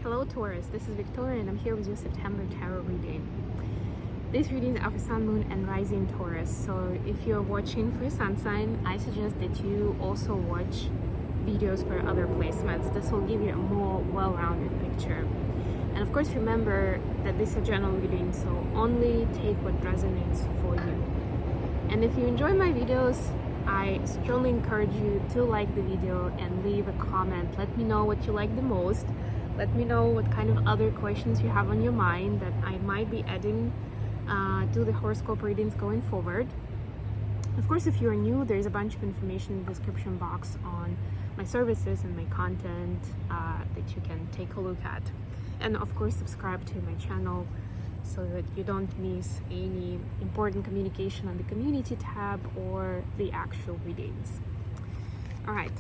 Hello Taurus, this is Victoria and I'm here with your September tarot reading. This reading is for Sun, Moon and Rising Taurus. So if you're watching for Sun sign, I suggest that you also watch videos for other placements. This will give you a more well-rounded picture. And of course remember that this is a general reading, so only take what resonates for you. And if you enjoy my videos, I strongly encourage you to like the video and leave a comment. Let me know what you like the most. Let me know what kind of other questions you have on your mind that I might be adding to the horoscope readings going forward. Of course, if you're new, there's a bunch of information in the description box on my services and my content that you can take a look at. And of course, subscribe to my channel so that you don't miss any important communication on the community tab or the actual readings. All right,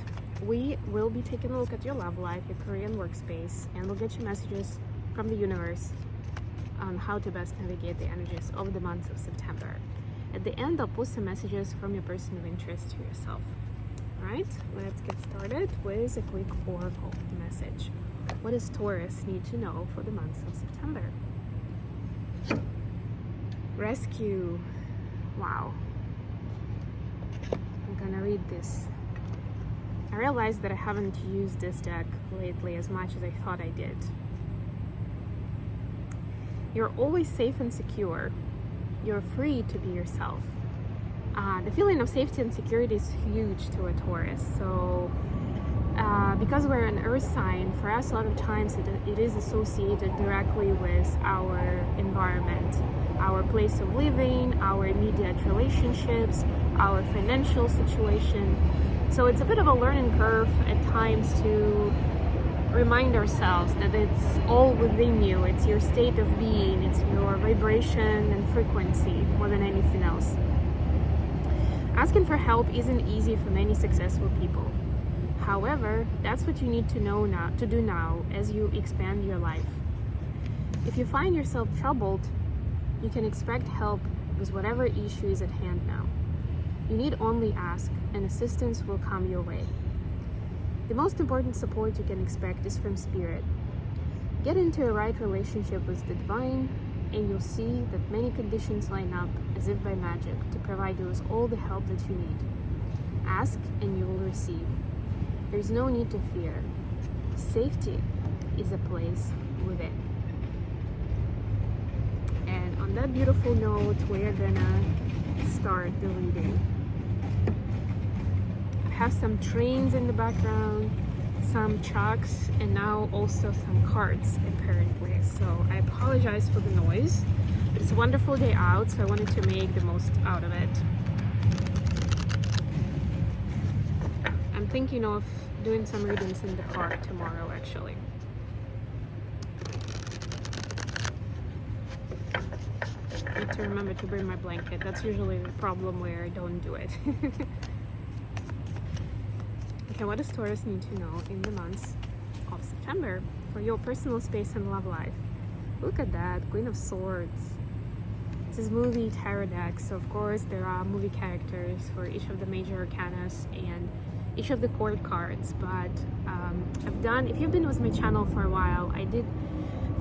we will be taking a look at your love life, your career and workspace, and we'll get you messages from the universe on how to best navigate the energies of the month of September. At the end, I'll post some messages from your person of interest to yourself. All right, let's get started with a quick oracle message. What does Taurus need to know for the month of September? Rescue. Wow. I'm gonna read this. I realized that I haven't used this deck lately as much as I thought I did. You're always safe and secure. You're free to be yourself. The feeling of safety and security is huge to a Taurus. So because we're an earth sign, for us a lot of times it is associated directly with our environment, our place of living, our immediate relationships, our financial situation. So it's a bit of a learning curve at times to remind ourselves that it's all within you. It's your state of being, it's your vibration and frequency more than anything else. Asking for help isn't easy for many successful people. However, that's what you need to know now, to do now as you expand your life. If you find yourself troubled, you can expect help with whatever issue is at hand now. You need only ask, and assistance will come your way. The most important support you can expect is from Spirit. Get into a right relationship with the Divine, and you'll see that many conditions line up as if by magic to provide you with all the help that you need. Ask, and you will receive. There is no need to fear. Safety is a place within. And on that beautiful note, we're gonna start the reading. I have some trains in the background, some chalks, and now also some cards apparently. So I apologize for the noise. It's a wonderful day out, so I wanted to make the most out of it. I'm thinking of doing some readings in the car tomorrow actually. I need to remember to bring my blanket. That's usually the problem where I don't do it. Okay, what does Taurus need to know in the month of September for your personal space and love life? Look at that, Queen of Swords. This is movie tarot deck, so of course there are movie characters for each of the major arcanas and each of the court cards, but I've done, if you've been with my channel for a while, I did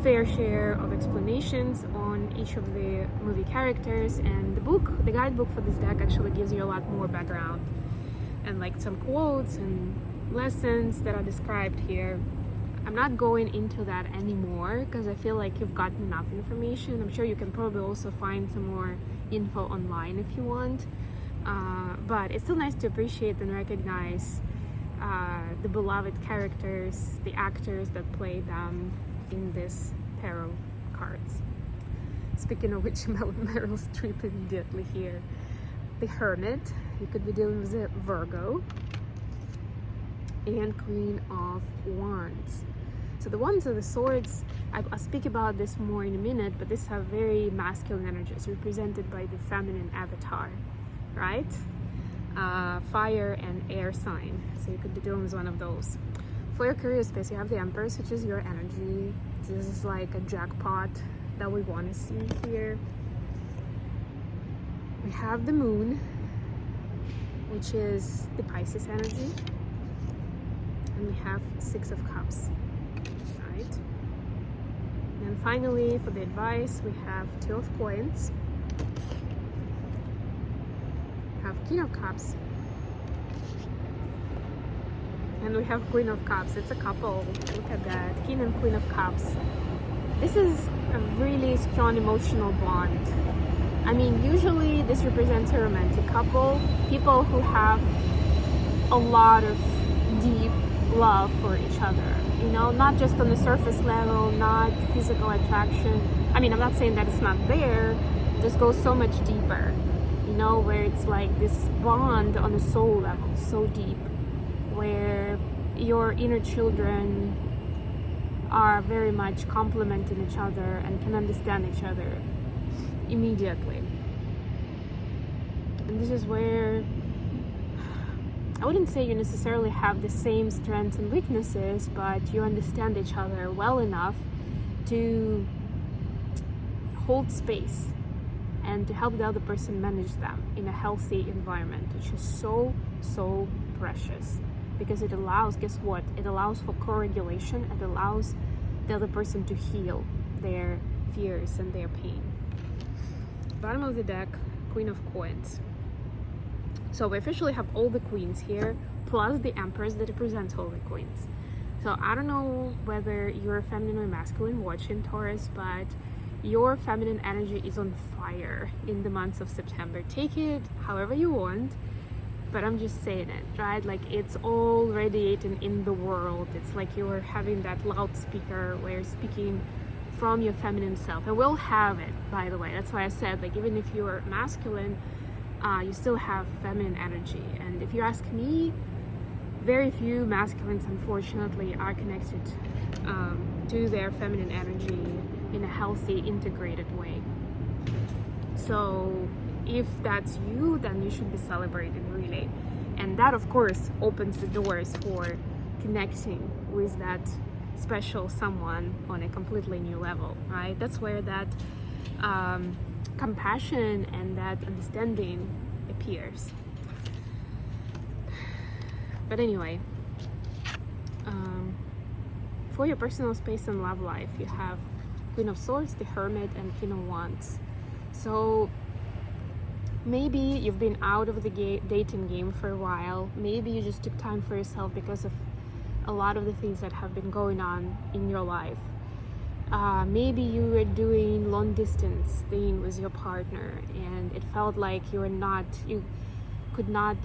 fair share of explanations on each of the movie characters, and the guidebook for this deck actually gives you a lot more background and like some quotes and lessons that are described here. I'm not going into that anymore because I feel like you've gotten enough information. I'm sure you can probably also find some more info online if you want. But it's still nice to appreciate and recognize the beloved characters, the actors that play them in this tarot cards. Speaking of which, Meryl Streep immediately here. The Hermit, you could be dealing with a Virgo, and Queen of Wands. So the Wands are the swords. I'll speak about this more in a minute, but these have very masculine energies represented by the feminine avatar, right? Fire and air sign, so you could be dealing with one of those. For your career space, you have the Empress, which is your energy. This is like a jackpot that we want to see here. We have the Moon, which is the Pisces energy, and we have Six of Cups, right? finally, for the advice, we have Two of Coins, we have King of Cups, and we have Queen of Cups. It's a couple. Look at that. King and Queen of Cups. This is a really strong emotional bond. I mean, usually this represents a romantic couple, people who have a lot of deep love for each other, you know, not just on the surface level, not physical attraction. I mean, I'm not saying that it's not there, it just goes so much deeper, you know, where it's like this bond on a soul level, so deep, where your inner children are very much complementing each other and can understand each other immediately. And this is where I wouldn't say you necessarily have the same strengths and weaknesses, but you understand each other well enough to hold space and to help the other person manage them in a healthy environment, which is so precious, because it allows, guess what? It allows for co-regulation. It allows the other person to heal their fears and their pain. Bottom of the deck, Queen of Coins. So we officially have all the queens here, plus the Empress that represents all the queens. So I don't know whether you're feminine or masculine watching, Taurus, but your feminine energy is on fire in the months of September. Take it however you want, but I'm just saying it, right? Like, it's all radiating in the world. It's like you're having that loudspeaker where you're speaking from your feminine self. And we'll have it, by the way. That's why I said, like, even if you're masculine, you still have feminine energy. And if you ask me, very few masculines, unfortunately, are connected to their feminine energy in a healthy, integrated way. So if that's you, then you should be celebrated, really. And that, of course, opens the doors for connecting with that special someone on a completely new level, right? That's where that compassion and that understanding appears. But anyway, for your personal space and love life, you have Queen of Swords, the Hermit, and King of Wands. So maybe you've been out of the dating game for a while. Maybe you just took time for yourself because of a lot of the things that have been going on in your life. Maybe you were doing long distance thing with your partner and it felt like you could not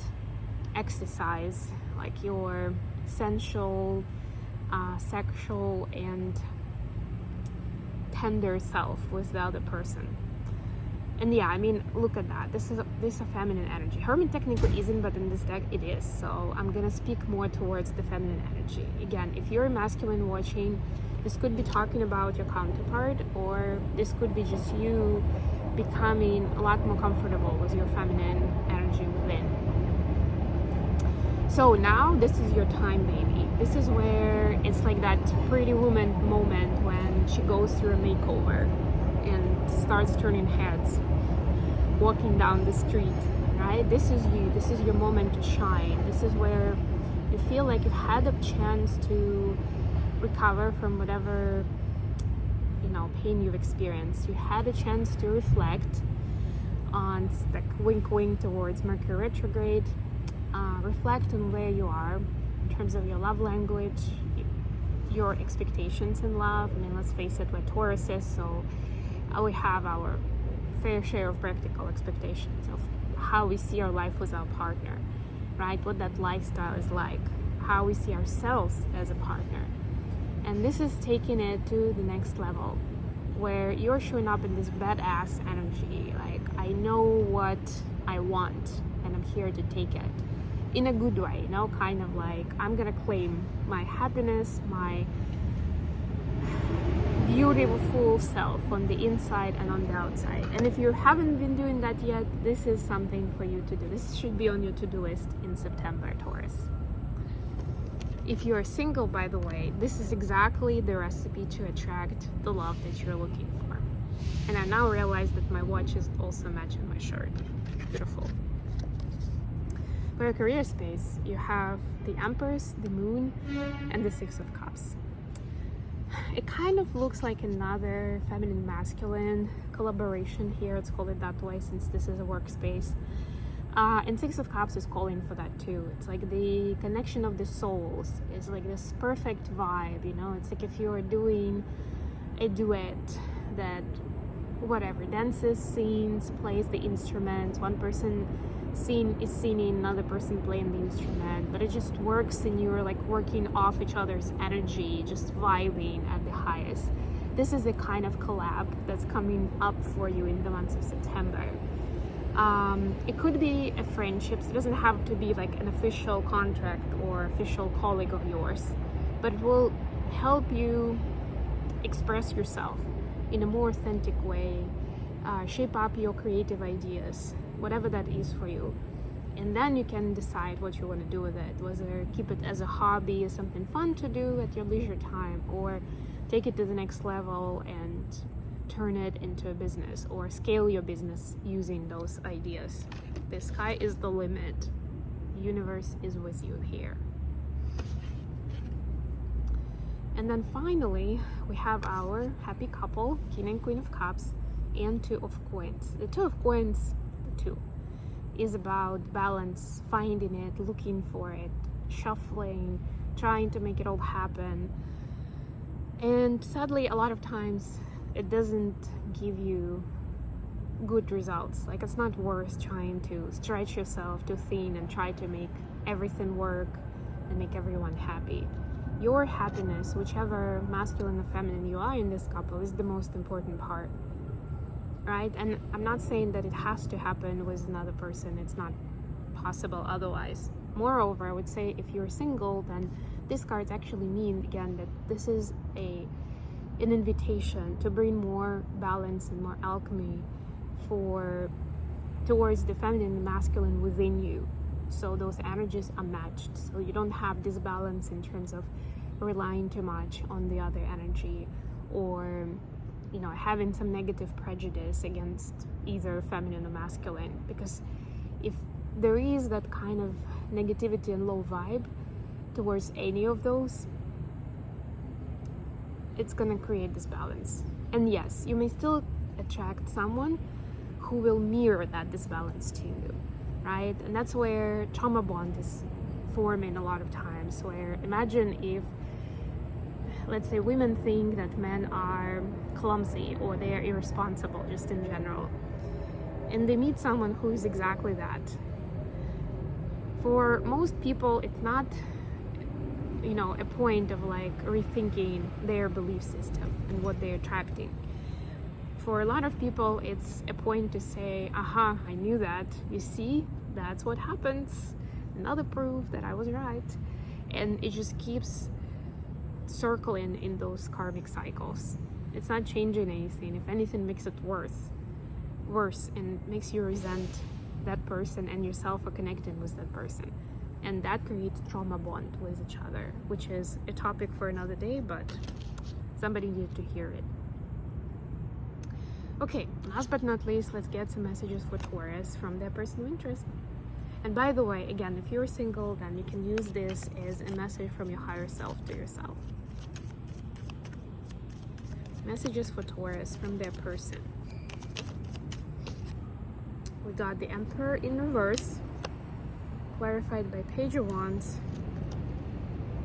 exercise like your sensual, sexual and tender self with the other person. And yeah, I mean, look at that. This is a feminine energy. Hermit technically isn't, but in this deck it is. So I'm gonna speak more towards the feminine energy. Again, if you're a masculine watching, this could be talking about your counterpart, or this could be just you becoming a lot more comfortable with your feminine energy within. So now this is your time, baby. This is where it's like that Pretty Woman moment when she goes through a makeover and starts turning heads, walking down the street, right? This is you. This is your moment to shine. This is where you feel like you've had a chance to recover from whatever, you know, pain you've experienced. You had a chance to reflect on, like, wink towards Mercury retrograde. Reflect on where you are in terms of your love language, your expectations in love. I mean, let's face it, we're Tauruses, so we have our fair share of practical expectations of how we see our life with our partner, right? What that lifestyle is like, how we see ourselves as a partner. And this is taking it to the next level, where you're showing up in this badass energy, like, I know what I want and I'm here to take it in a good way, you know, kind of like, I'm gonna claim my happiness, my beautiful self on the inside and on the outside. And if you haven't been doing that yet, this is something for you to do. This should be on your to-do list in September, Taurus. If you are single, by the way, this is exactly the recipe to attract the love that you're looking for. And I now realize that my watch is also matching my shirt. Beautiful. For your career space, you have the Empress, the Moon, and the Six of Cups. It kind of looks like another feminine masculine collaboration here. Let's call it that way since this is a workspace. And Six of Cups is calling for that too. It's like the connection of the souls is like this perfect vibe, you know. It's like if you're doing a duet that whatever dances, sings, plays the instruments, one person is singing, another person playing the instrument, but it just works and you're like working off each other's energy, just vibing at the highest. This is the kind of collab that's coming up for you in the month of September. It could be a friendship. It doesn't have to be like an official contract or official colleague of yours, but it will help you express yourself in a more authentic way, shape up your creative ideas, whatever that is for you. And then you can decide what you want to do with it, whether keep it as a hobby, as something fun to do at your leisure time, or take it to the next level and turn it into a business or scale your business using those ideas. The sky is the limit. The universe is with you here. And then finally, we have our happy couple, King and Queen of Cups, and Two of Coins. The Two of Coins, the two, is about balance, finding it, looking for it, shuffling, trying to make it all happen. And sadly, a lot of times it doesn't give you good results. Like, it's not worth trying to stretch yourself too thin and try to make everything work and make everyone happy. Your happiness, whichever masculine or feminine you are in this couple, is the most important part, right? And I'm not saying that it has to happen with another person. It's not possible otherwise. Moreover, I would say if you're single, then these cards actually mean, again, that this is an invitation to bring more balance and more alchemy towards the feminine and masculine within you. So those energies are matched, so you don't have this balance in terms of relying too much on the other energy, or having some negative prejudice against either feminine or masculine. Because if there is that kind of negativity and low vibe towards any of those, it's gonna create this balance. And yes, you may still attract someone who will mirror that disbalance to you, right? And that's where trauma bond is forming a lot of times, where imagine if, let's say, women think that men are clumsy or they are irresponsible just in general, and they meet someone who is exactly that. For most people, it's not a point of like rethinking their belief system and what they're attracting. For a lot of people, it's a point to say, aha, I knew that. You see, that's what happens. Another proof that I was right. And it just keeps circling in those karmic cycles. It's not changing anything. If anything, makes it worse and makes you resent that person and yourself for connecting with that person. And that creates trauma bond with each other, which is a topic for another day, but somebody needed to hear it. Okay, last but not least, let's get some messages for Taurus from their personal interest. And by the way, again, if you're single, then you can use this as a message from your higher self to yourself. Messages for Taurus from their person. We got the Emperor in reverse, clarified by Page of Wands,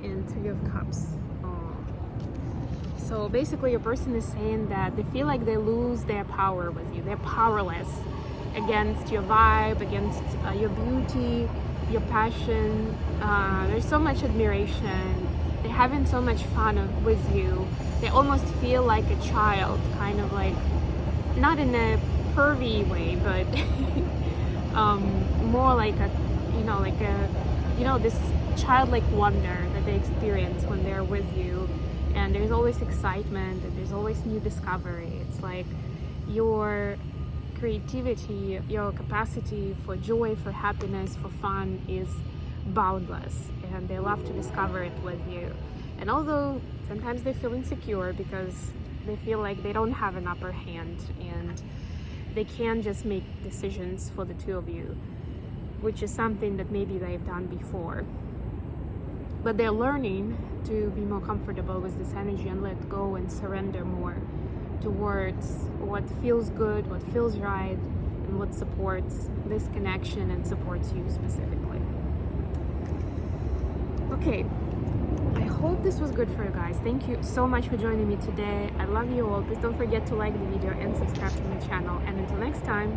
and Three of Cups. So basically, your person is saying that they feel like they lose their power with you. They're powerless against your vibe, against your beauty, your passion. There's so much admiration. They're having so much fun with you. They almost feel like a child, kind of like, not in a pervy way, but more like this childlike wonder that they experience when they're with you. And there's always excitement and there's always new discovery. It's like your creativity, your capacity for joy, for happiness, for fun is boundless, and they love to discover it with you. And although sometimes they feel insecure because they feel like they don't have an upper hand and they can't just make decisions for the two of you, which is something that maybe they've done before. but they're learning to be more comfortable with this energy and let go and surrender more towards what feels good, what feels right, and what supports this connection and supports you specifically. Okay, I hope this was good for you guys. Thank you so much for joining me today. I love you all. Please don't forget to like the video and subscribe to my channel. And until next time,